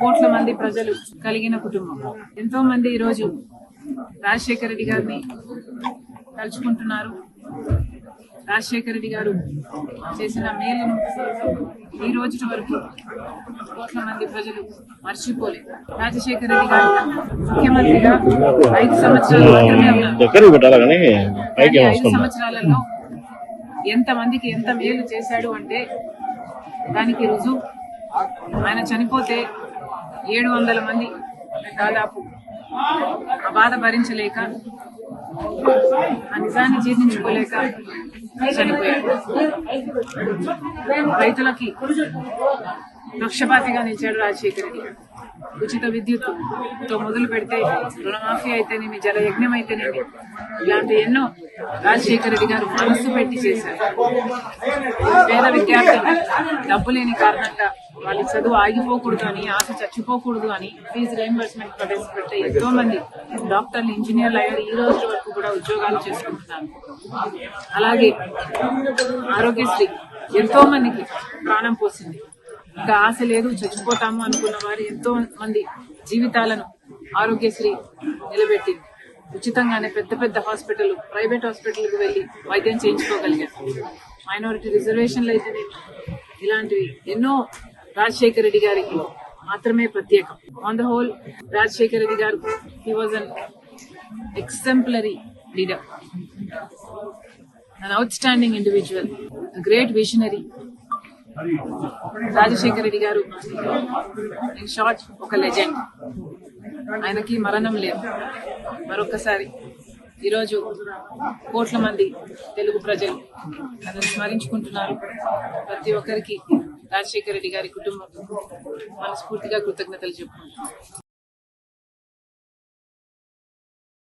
కోట్ల మంది ప్రజలు కలిగిన కుటుంబం. ఎంతో మంది ఈరోజు రాజశేఖర రెడ్డి గారిని తలుచుకుంటున్నారు. రాజశేఖర రెడ్డి గారు చేసిన మేలును ఈ రోజు వరకు కోట్ల మంది ప్రజలు మర్చిపోలేదు. రాజశేఖర రెడ్డి గారు ముఖ్యమంత్రిగా 5 సంవత్సరాలు మాత్రమే ఉన్నారు. 5 సంవత్సరాలలో ఎంత మందికి ఎంత మేలు చేశాడు అంటే దానికి రుజువు ఆయన చనిపోతే 700 మంది దాదాపు ఆ బాధ భరించలేక, ఆ నిజాన్ని జీర్ణించుకోలేక చనిపోయాడు. రైతులకి పక్షపాతిగా నిలిచాడు రాజశేఖర రెడ్డి. ఉచిత విద్యుత్తో మొదలు పెడితే రుణమాఫీ అయితేనేమి, జలయజ్ఞం అయితేనేమి, ఇలాంటి ఎన్నో రాజశేఖర రెడ్డి గారు మనస్సు పెట్టి చేశారు. పేద విద్యార్థులు డబ్బు లేని కారణంగా వాళ్ళ చదువు ఆగిపోకూడదు అని, ఆశ చచ్చిపోకూడదు అని ఫీజు రీయింబర్స్మెంట్ ప్రవేశపెట్టే ఎంతో మంది డాక్టర్లు, ఇంజనీర్లు అయ్యారు. ఈ రోజు వరకు కూడా ఉద్యోగాలు చేసుకుంటున్నారు. అలాగే ఆరోగ్యశ్రీ ఎంతో మందికి ప్రాణం పోసింది. ఇంకా ఆశ లేదు, చచ్చిపోతాము అనుకున్న వారు ఎంతో మంది జీవితాలను ఆరోగ్యశ్రీ నిలబెట్టింది. ఉచితంగానే పెద్ద పెద్ద హాస్పిటల్, ప్రైవేట్ హాస్పిటల్కి వెళ్లి వైద్యం చేయించుకోగలిగారు. మైనారిటీ రిజర్వేషన్లు అయితేనే ఇలాంటివి ఎన్నో రాజశేఖర రెడ్డి గారికి మాత్రమే ప్రత్యేకం. On the whole Rajasekhara Reddy garu he was an exemplary leader, an outstanding individual, great visionary. Rajasekhara Reddy garu in short ఒక లెజెండ్. ఆయనకి మరణం లేదు. మరొకసారి ఈరోజు కోట్ల మంది తెలుగు ప్రజలు అతను స్మరించుకుంటున్నారు. ప్రతి ఒక్కరికి రాజశేఖర రెడ్డి గారి కుటుంబం మనస్ఫూర్తిగా కృతజ్ఞతలు చెప్పుకుంటున్నారు.